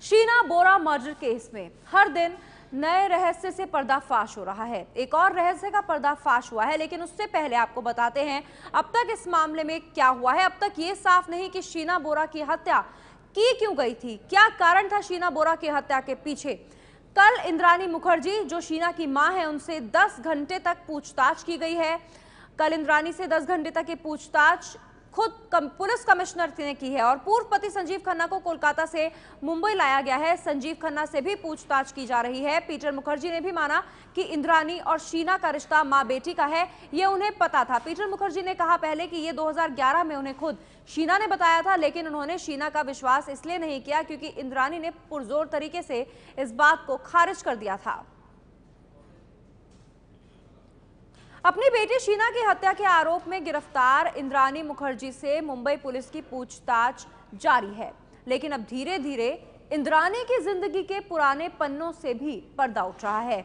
शीना बोरा murder case में हर दिन नए रहस्य से पर्दाफाश हो रहा है। एक और रहस्य का पर्दाफाश हुआ है, लेकिन उससे पहले आपको बताते हैं अब तक इस मामले में क्या हुआ है। अब तक ये साफ नहीं कि शीना बोरा की हत्या की क्यों गई थी, क्या कारण था शीना बोरा की हत्या के पीछे। कल इंद्रानी मुखर्जी जो शीना की मां है उनसे 10 घंटे तक पूछताछ की गई है। कल इंद्रानी से 10 घंटे तक की पूछताछ खुद पुलिस कमिश्नर ने की है और पूर्व पति संजीव खन्ना को कोलकाता से मुंबई लाया गया है। संजीव खन्ना से भी पूछताछ की जा रही है। पीटर मुखर्जी ने भी माना कि इंद्रानी और शीना का रिश्ता मां बेटी का है, ये उन्हें पता था। पीटर मुखर्जी ने कहा पहले कि ये 2011 में उन्हें खुद शीना ने बताया था, लेकिन उन्होंने शीना का विश्वास इसलिए नहीं किया क्योंकि इंद्रानी ने पुरजोर तरीके से इस बात को खारिज कर दिया था। अपनी बेटी शीना की हत्या के आरोप में गिरफ्तार इंद्रानी मुखर्जी से मुंबई पुलिस की पूछताछ जारी है, लेकिन अब धीरे धीरे इंद्रानी की जिंदगी के पुराने पन्नों से भी पर्दा उठ रहा है।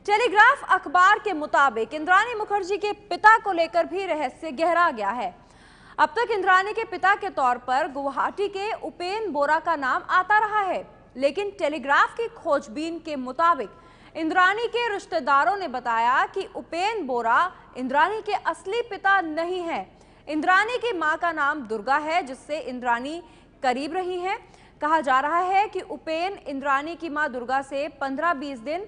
टेलीग्राफ अखबार के मुताबिक इंद्रानी मुखर्जी के पिता को लेकर भी रहस्य गहरा गया है। अब तक इंद्रानी के पिता के तौर पर गुवाहाटी के उपेन बोरा का नाम आता रहा है, लेकिन टेलीग्राफ की खोजबीन के मुताबिक इंद्रानी के रिश्तेदारों ने बताया कि उपेन बोरा इंद्रानी के असली पिता नहीं है। इंद्रानी की मां का नाम दुर्गा है, जिससे इंद्रानी करीब रही हैं। कहा जा रहा है कि उपेन इंद्रानी की मां दुर्गा से 15-20 दिन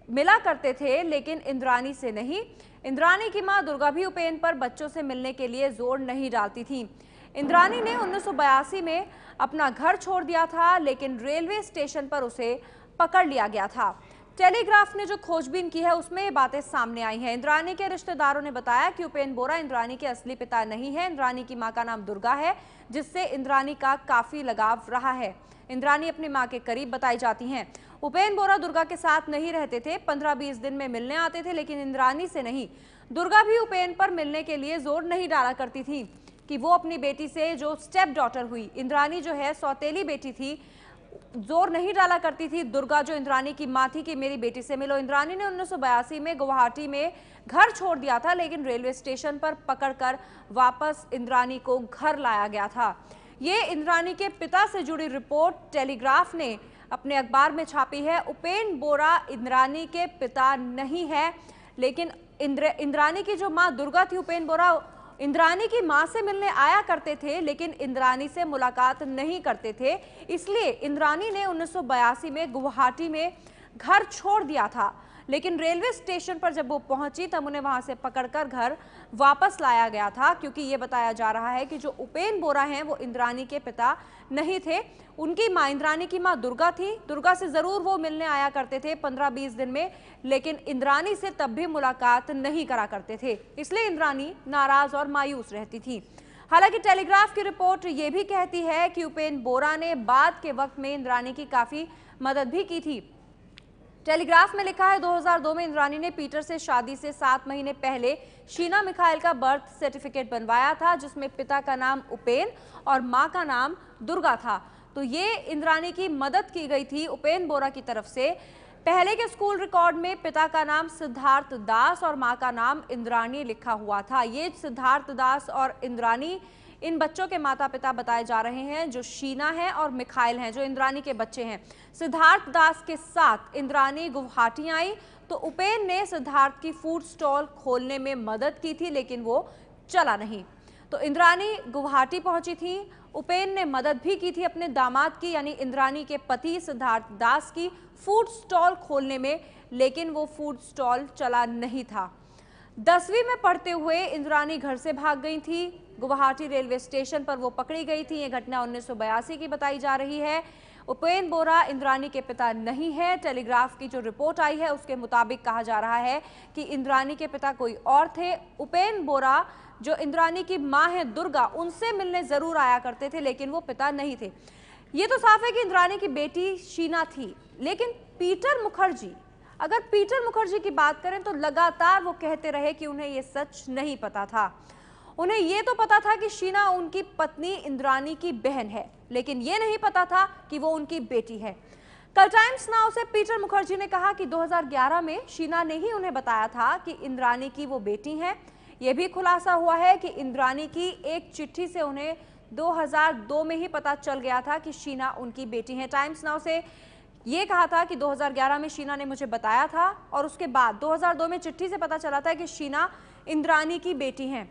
मिला करते थे, लेकिन इंद्रानी से नहीं। इंद्रानी की मां दुर्गा भी उपेन पर बच्चों से मिलने के लिए जोर नहीं डालती थी। इंद्रानी ने 1982 में अपना घर छोड़ दिया था, लेकिन रेलवे स्टेशन पर उसे पकड़ लिया गया था। टेलीग्राफ ने जो खोजबीन की है उसमें ये बातें सामने आई हैं। इंद्रानी के रिश्तेदारों ने बताया कि उपेन बोरा इंद्रानी के असली पिता नहीं है। इंद्रानी की मां का नाम दुर्गा है, जिससे इंद्रानी का काफी लगाव रहा है। इंद्रानी अपनी मां के करीब बताई जाती हैं। उपेन बोरा दुर्गा के साथ नहीं रहते थे, 15-20 दिन में मिलने आते थे, लेकिन इंद्रानी से नहीं। दुर्गा भी उपेन पर मिलने के लिए जोर नहीं डाला करती थी कि वो अपनी बेटी से, जो स्टेप डॉटर हुई इंद्रानी जो है सौतेली बेटी थी, जोर नहीं डाला करती थी दुर्गा जो इंद्रानी की मां थी कि मेरी बेटी से मिलो। इंद्रानी ने 1982 में गुवाहाटी में घर छोड़ दिया था, लेकिन रेलवे स्टेशन पर पकड़कर वापस इंद्रानी को घर लाया गया था। ये इंद्रानी के पिता से जुड़ी रिपोर्ट टेलीग्राफ ने अपने अखबार में छापी है। उपेन बोरा इंद्रानी के पिता नहीं है, लेकिन इंद्रानी की जो मां दुर्गा थी, उपेन बोरा इंद्रानी की मां से मिलने आया करते थे, लेकिन इंद्रानी से मुलाकात नहीं करते थे। इसलिए इंद्रानी ने 1982 में गुवाहाटी में घर छोड़ दिया था, लेकिन रेलवे स्टेशन पर जब वो पहुंची तब उन्हें वहां से पकड़कर घर वापस लाया गया था, क्योंकि ये बताया जा रहा है कि जो उपेन बोरा हैं वो इंद्रानी के पिता नहीं थे। उनकी मां, इंद्रानी की मां दुर्गा थी। दुर्गा से जरूर वो मिलने आया करते थे 15-20 दिन में, लेकिन इंद्रानी से तब भी मुलाकात नहीं करा करते थे। इसलिए इंद्रानी नाराज और मायूस रहती थी। हालांकि टेलीग्राफ की रिपोर्ट ये भी कहती है कि उपेन बोरा ने बाद के वक्त में इंद्रानी की काफी मदद भी की थी। टेलीग्राफ में लिखा है 2002 में इंद्रानी ने पीटर से शादी से 7 महीने पहले शीना मिखाइल का बर्थ सर्टिफिकेट बनवाया था, जिसमें पिता का नाम उपेन और मां का नाम दुर्गा था। तो ये इंद्रानी की मदद की गई थी उपेन बोरा की तरफ से। पहले के स्कूल रिकॉर्ड में पिता का नाम सिद्धार्थ दास और मां का नाम इंद्रानी लिखा हुआ था। ये सिद्धार्थ दास और इंद्रानी इन बच्चों के माता पिता बताए जा रहे हैं, जो शीना है और मिखाइल हैं, जो इंद्रानी के बच्चे हैं। सिद्धार्थ दास के साथ इंद्रानी गुवाहाटी आई तो उपेन ने सिद्धार्थ की फूड स्टॉल खोलने में मदद की थी, लेकिन वो चला नहीं। तो इंद्रानी गुवाहाटी पहुंची थी। उपेन ने मदद भी की थी अपने दामाद की, यानी इंद्रानी के पति सिद्धार्थ दास की फूड स्टॉल खोलने में, लेकिन वो फूड स्टॉल चला नहीं था। 10वीं में पढ़ते हुए इंद्रानी घर से भाग गई थी। गुवाहाटी रेलवे स्टेशन पर वो पकड़ी गई थी। ये घटना 1982 की बताई जा रही है। उपेन बोरा इंद्रानी के पिता नहीं है। टेलीग्राफ की जो रिपोर्ट आई है उसके मुताबिक कहा जा रहा है कि इंद्रानी के पिता कोई और थे। उपेन बोरा जो इंद्रानी की मां है दुर्गा, उनसे मिलने जरूर आया करते थे, लेकिन वो पिता नहीं थे। ये तो साफ है कि इंद्रानी की बेटी शीना थी, लेकिन पीटर मुखर्जी, अगर पीटर मुखर्जी की बात करें तो लगातार वो कहते रहे कि उन्हें ये सच नहीं पता था। उन्हें ये तो पता था कि शीना उनकी पत्नी इंद्रानी की बहन है, लेकिन ये नहीं पता था कि वो उनकी बेटी है। कल टाइम्स नाउ से पीटर मुखर्जी ने कहा कि 2011 में शीना ने ही उन्हें बताया था कि इंद्रानी की वो बेटी है। ये भी खुलासा हुआ है कि इंद्रानी की एक चिट्ठी से उन्हें 2002 में ही पता चल गया था कि शीना उनकी बेटी है। टाइम्स नाउ से ये कहा था कि 2011 में शीना ने मुझे बताया था और उसके बाद 2002 में चिट्ठी से पता चला था कि शीना इंद्रानी की बेटी हैं।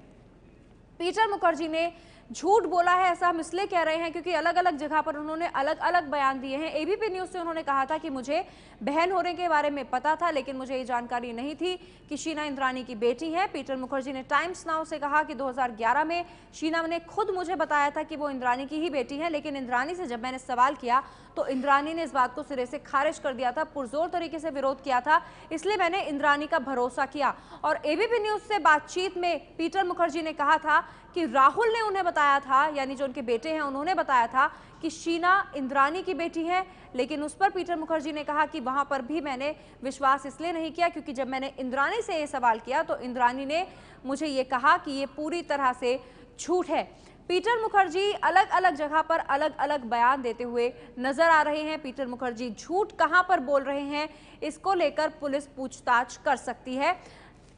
पीटर मुखर्जी ने झूठ बोला है, ऐसा हम इसलिए कह रहे हैं क्योंकि अलग अलग जगह पर उन्होंने अलग अलग बयान दिए हैं। एबीपी न्यूज से उन्होंने कहा था कि मुझे बहन होने के बारे में पता था, लेकिन मुझे ये जानकारी नहीं थी कि शीना इंद्रानी की बेटी है। पीटर मुखर्जी ने टाइम्स नाउ से कहा कि 2011 में शीना ने खुद मुझे बताया था कि वो इंद्रानी की ही बेटी है, लेकिन इंद्रानी से जब मैंने सवाल किया तो इंद्रानी ने इस बात को सिरे से खारिज कर दिया था, पुरजोर तरीके से विरोध किया था, इसलिए मैंने इंद्रानी का भरोसा किया। और एबीपी न्यूज से बातचीत में पीटर मुखर्जी ने कहा था कि राहुल ने उन्हें बताया था, यानी जो उनके बेटे हैं उन्होंने बताया था कि शीना इंद्रानी की बेटी है, लेकिन उस पर पीटर मुखर्जी ने कहा कि वहां पर भी मैंने विश्वास इसलिए नहीं किया क्योंकि जब मैंने इंद्रानी से ये सवाल किया तो इंद्रानी ने मुझे ये कहा कि ये पूरी तरह से झूठ है। पीटर मुखर्जी अलग अलग जगह पर अलग अलग बयान देते हुए नजर आ रहे हैं। पीटर मुखर्जी झूठ कहां पर बोल रहे हैं, इसको लेकर पुलिस पूछताछ कर सकती है।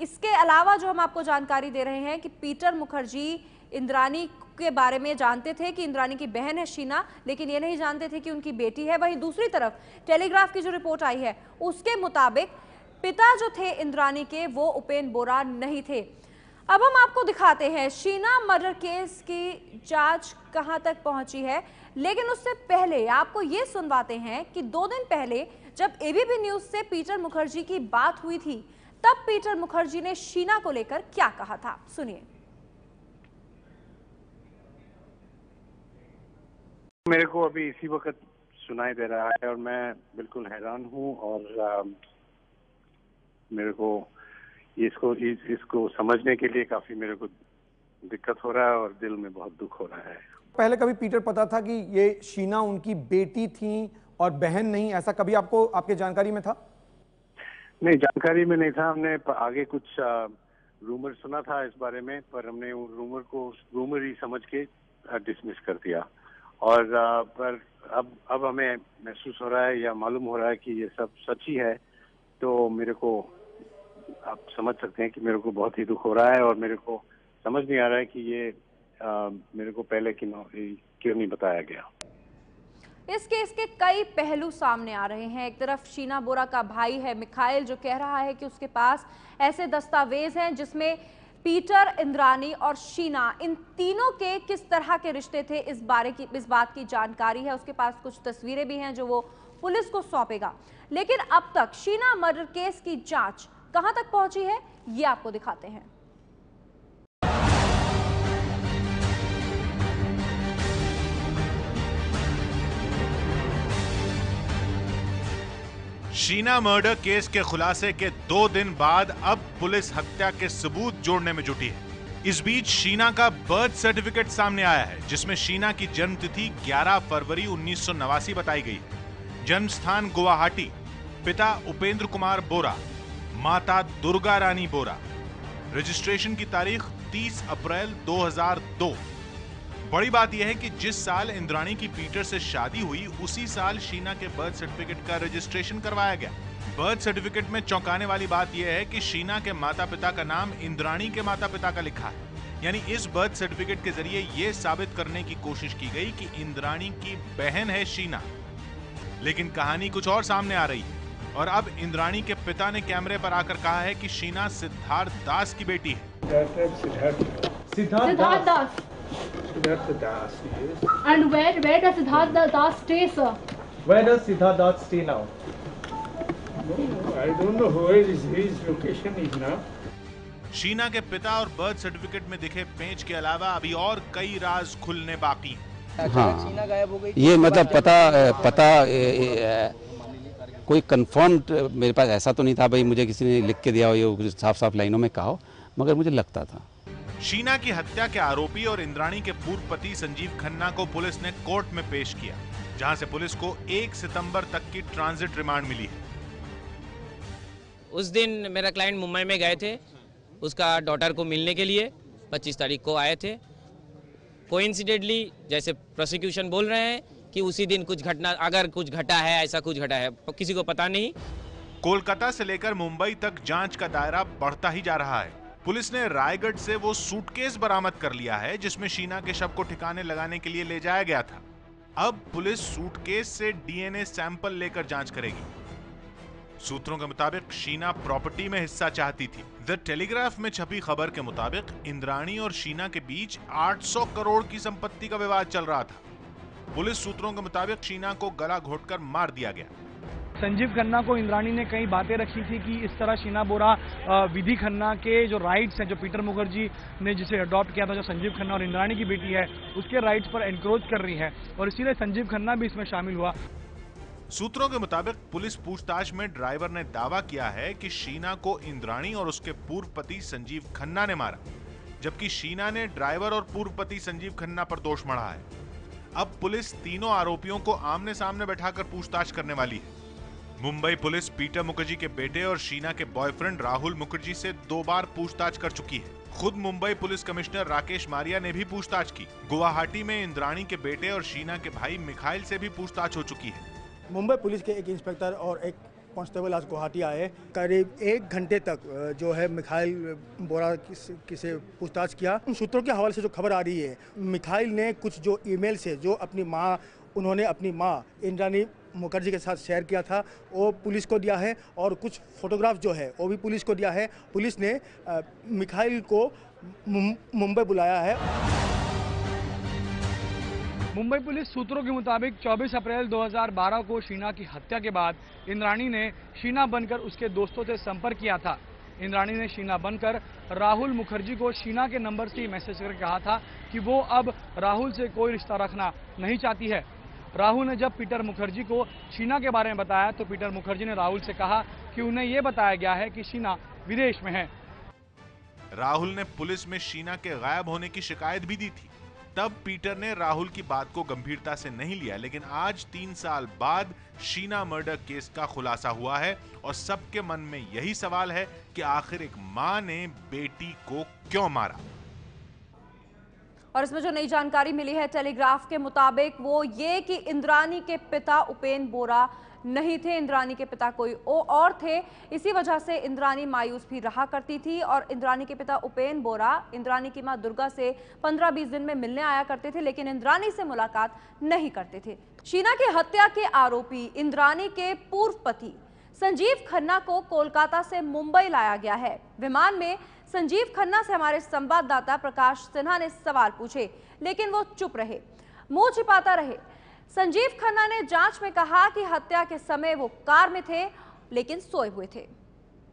इसके अलावा जो हम आपको जानकारी दे रहे हैं कि पीटर मुखर्जी इंद्रानी के बारे में जानते थे कि इंद्रानी की बहन है शीना, लेकिन ये नहीं जानते थे कि उनकी बेटी है। वहीं दूसरी तरफ टेलीग्राफ की जो रिपोर्ट आई है उसके मुताबिक पिता जो थे इंद्रानी के वो उपेंद्र बोरा नहीं थे। अब हम आपको दिखाते हैं शीना मर्डर केस की जांच कहां तक पहुंची है, लेकिन उससे पहले आपको ये सुनवाते हैं कि 2 दिन पहले जब एबीपी न्यूज से पीटर मुखर्जी की बात हुई थी तब पीटर मुखर्जी ने शीना को लेकर क्या कहा था, सुनिए। मेरे को अभी इसी वक्त सुनाई दे रहा है और मैं बिल्कुल हैरान हूँ और मेरे को इसको समझने के लिए काफी मेरे को दिक्कत हो रहा है और दिल में बहुत दुख हो रहा है। पहले कभी पीटर पता था कि ये शीना उनकी बेटी थी और बहन नहीं, ऐसा कभी आपको आपके जानकारी में था? नहीं, जानकारी में नहीं था। हमने आगे कुछ रूमर सुना था इस बारे में, पर हमने उन रूमर ही समझ के डिसमिस कर दिया। और पर अब हमें महसूस हो रहा है या मालूम हो रहा है कि ये सब सच ही है, तो मेरे को आप समझ सकते हैं कि मेरे को बहुत ही दुख हो रहा है और मेरे को समझ नहीं आ रहा है कि ये मेरे को पहले क्यों नहीं बताया गया। इस केस के कई पहलू सामने आ रहे हैं। एक तरफ शीना बोरा का भाई है मिखाइल जो कह रहा है कि उसके पास ऐसे दस्तावेज हैं जिसमें पीटर, इंद्रानी और शीना इन तीनों के किस तरह के रिश्ते थे इस बात की जानकारी है। उसके पास कुछ तस्वीरें भी हैं जो वो पुलिस को सौंपेगा। लेकिन अब तक शीना मर्डर केस की जांच कहां तक पहुंची है ये आपको दिखाते हैं। शीना मर्डर केस के खुलासे के 2 दिन बाद अब पुलिस हत्या के सबूत जोड़ने में जुटी है। इस बीच शीना का बर्थ सर्टिफिकेट सामने आया है जिसमें शीना की जन्म तिथि 11 फरवरी 1989 बताई गई है। जन्म स्थान गुवाहाटी, पिता उपेंद्र कुमार बोरा, माता दुर्गा रानी बोरा। रजिस्ट्रेशन की तारीख 30 अप्रैल 2002। बड़ी बात यह है कि जिस साल इंद्रानी की पीटर से शादी हुई उसी साल शीना के बर्थ सर्टिफिकेट का रजिस्ट्रेशन करवाया गया। बर्थ सर्टिफिकेट में चौंकाने वाली बात यह है कि शीना के माता पिता का नाम इंद्रानी के माता पिता का लिखा है। यानी इस बर्थ सर्टिफिकेट के जरिए यह साबित करने की कोशिश की गई कि इंद्रानी की बहन है शीना। लेकिन कहानी कुछ और सामने आ रही है और अब इंद्रानी के पिता ने कैमरे पर आकर कहा है कि शीना सिद्धार्थ दास की बेटी है। Siddharth Das. And where does Siddharth Das stay, sir? Where does Siddharth Das stay now? I don't know where his location is now. Sheena के पिता और बर्थ सर्टिफिकेट में दिखे पेंच के अलावा अभी और कई राज खुलने बाकी हैं। हाँ, ये मतलब पता कोई कंफर्म्ड मेरे पास ऐसा तो नहीं था भाई मुझे किसी ने लिख के दिया हो, ये साफ साफ लाइनों में कहा हो, मगर मुझे लगता था। शीना की हत्या के आरोपी और इंद्रानी के पूर्व पति संजीव खन्ना को पुलिस ने कोर्ट में पेश किया, जहां से पुलिस को 1 सितंबर तक की ट्रांजिट रिमांड मिली है। उस दिन मेरा क्लाइंट मुंबई में गए थे उसका डॉटर को मिलने के लिए, 25 तारीख को आए थे। कोइंसिडेंटली जैसे प्रोसिक्यूशन बोल रहे हैं कि उसी दिन कुछ घटना, अगर कुछ घटा है, ऐसा कुछ घटा है, किसी को पता नहीं। कोलकाता से लेकर मुंबई तक जांच का दायरा बढ़ता ही जा रहा है। पुलिस ने रायगढ़ से वो सूटकेस बरामद कर लिया है जिसमें शीना के शव को ठिकाने लगाने के लिए ले जाया गया था। अब पुलिस सूटकेस से डीएनए सैंपल लेकर जांच करेगी। सूत्रों के मुताबिक शीना प्रॉपर्टी में हिस्सा चाहती थी। द टेलीग्राफ में छपी खबर के मुताबिक इंद्राणी और शीना के बीच 800 करोड़ की संपत्ति का विवाद चल रहा था। पुलिस सूत्रों के मुताबिक शीना को गला घोंटकर मार दिया गया। संजीव खन्ना को इंद्राणी ने कई बातें रखी थी कि इस तरह शीना बोरा विधि खन्ना के जो राइट्स हैं, जो पीटर मुखर्जी ने जिसे अडॉप्ट किया था, जो संजीव खन्ना और इंद्राणी की बेटी है, उसके राइट्स पर एनक्रोच कर रही है और इसीलिए संजीव खन्ना भी इसमें शामिल हुआ। सूत्रों के मुताबिक पुलिस पूछताछ में ड्राइवर ने दावा किया है कि शीना को इंद्राणी और उसके पूर्व पति संजीव खन्ना ने मारा, जबकि शीना ने ड्राइवर और पूर्व पति संजीव खन्ना पर दोष मढ़ा है। अब पुलिस तीनों आरोपियों को आमने सामने बैठाकर पूछताछ करने वाली है। मुंबई पुलिस पीटर मुखर्जी के बेटे और शीना के बॉयफ्रेंड राहुल मुखर्जी से 2 बार पूछताछ कर चुकी है। खुद मुंबई पुलिस कमिश्नर राकेश मारिया ने भी पूछताछ की। गुवाहाटी में इंद्राणी के बेटे और शीना के भाई मिखाइल से भी पूछताछ हो चुकी है। मुंबई पुलिस के एक इंस्पेक्टर और एक कांस्टेबल आज गुवाहाटी आए। करीब 1 घंटे तक जो है मिखाइल बोरा से पूछताछ किया। सूत्रों के हवाले से जो खबर आ रही है, मिखाइल ने कुछ जो ईमेल से जो उन्होंने अपनी माँ इंद्राणी मुखर्जी के साथ शेयर किया था वो पुलिस को दिया है और कुछ फोटोग्राफ जो है वो भी पुलिस को दिया है। पुलिस ने मिखाइल को मुंबई बुलाया है। मुंबई पुलिस सूत्रों के मुताबिक 24 अप्रैल 2012 को शीना की हत्या के बाद इंद्राणी ने शीना बनकर उसके दोस्तों से संपर्क किया था। इंद्राणी ने शीना बनकर राहुल मुखर्जी को शीना के नंबर से मैसेज करके कहा था कि वो अब राहुल से कोई रिश्ता रखना नहीं चाहती है। राहुल ने जब पीटर मुखर्जी को शीना के बारे में बताया तो पीटर मुखर्जी ने राहुल से कहा कि उन्हें यह बताया गया है कि शीना विदेश में है। राहुल ने पुलिस में शीना के गायब होने की शिकायत भी दी थी। तब पीटर ने राहुल की बात को गंभीरता से नहीं लिया, लेकिन आज 3 साल बाद शीना मर्डर केस का खुलासा हुआ है और सबके मन में यही सवाल है कि आखिर एक मां ने बेटी को क्यों मारा। और इसमें जो नई जानकारी मिली है टेलीग्राफ के मुताबिक वो ये कि इंद्राणी के पिता उपेंद्र बोरा नहीं थे, इंद्राणी के पिता कोई और थे। इसी वजह से इंद्राणी मायूस भी रहा करती थी और इंद्राणी के पिता उपेंद्र बोरा इंद्राणी की मां दुर्गा से 15-20 दिन में मिलने आया करते थे, लेकिन इंद्राणी से मुलाकात नहीं करते थे। शीना की हत्या के आरोपी इंद्राणी के पूर्व पति संजीव खन्ना को कोलकाता से मुंबई लाया गया है। विमान में संजीव खन्ना से हमारे संवाददाता प्रकाश सिन्हा ने सवाल पूछे, लेकिन वो चुप रहे, मुंह छिपाता रहे। संजीव खन्ना ने जांच में कहा कि हत्या के समय वो कार में थे, लेकिन सोए हुए थे।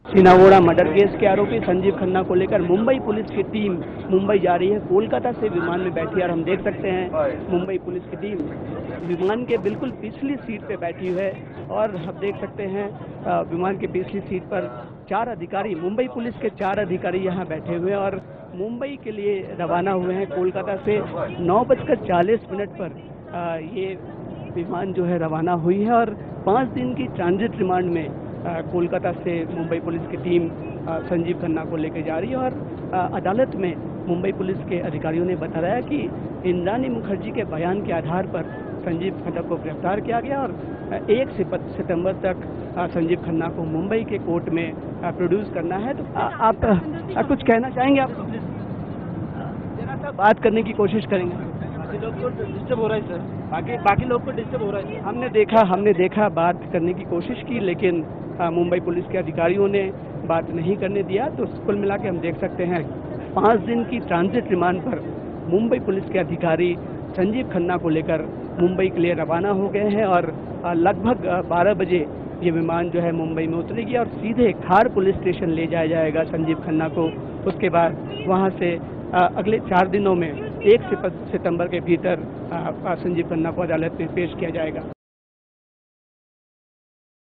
शीना बोरा मर्डर केस के आरोपी संजीव खन्ना को लेकर मुंबई पुलिस की टीम मुंबई जा रही है। कोलकाता से विमान में बैठी है और हम देख सकते हैं मुंबई पुलिस की टीम विमान के बिल्कुल पिछली सीट पे बैठी हुई है और हम देख सकते हैं विमान के पिछली सीट पर 4 अधिकारी, मुंबई पुलिस के 4 अधिकारी यहाँ बैठे हुए हैं और मुंबई के लिए रवाना हुए हैं। कोलकाता से 9:40 पर ये विमान जो है रवाना हुई है और 5 दिन की ट्रांजिट रिमांड में कोलकाता से मुंबई पुलिस की टीम संजीव खन्ना को लेकर जा रही है और अदालत में मुंबई पुलिस के अधिकारियों ने बताया कि इंद्राणी मुखर्जी के बयान के आधार पर संजीव खन्ना को गिरफ्तार किया गया और 1 सितंबर तक संजीव खन्ना को मुंबई के कोर्ट में प्रोड्यूस करना है। तो आप कुछ कहना चाहेंगे? आप जरा सा बात करने की कोशिश करेंगे। बाकी लोग को डिस्टर्ब हो रहा है सर, बाकी लोग को डिस्टर्ब हो रहा है। हमने देखा बात करने की कोशिश की, लेकिन मुंबई पुलिस के अधिकारियों ने बात नहीं करने दिया। तो कुल मिला के हम देख सकते हैं 5 दिन की ट्रांजिट रिमांड पर मुंबई पुलिस के अधिकारी संजीव खन्ना को लेकर मुंबई के लिए रवाना हो गए हैं और लगभग 12 बजे ये विमान जो है मुंबई में उतरेगी और सीधे खार पुलिस स्टेशन ले जाया जाएगा संजीव खन्ना को। उसके बाद वहाँ से अगले 4 दिनों में 1 सितंबर के भीतर संजीव खन्ना को अदालत में पेश किया जाएगा।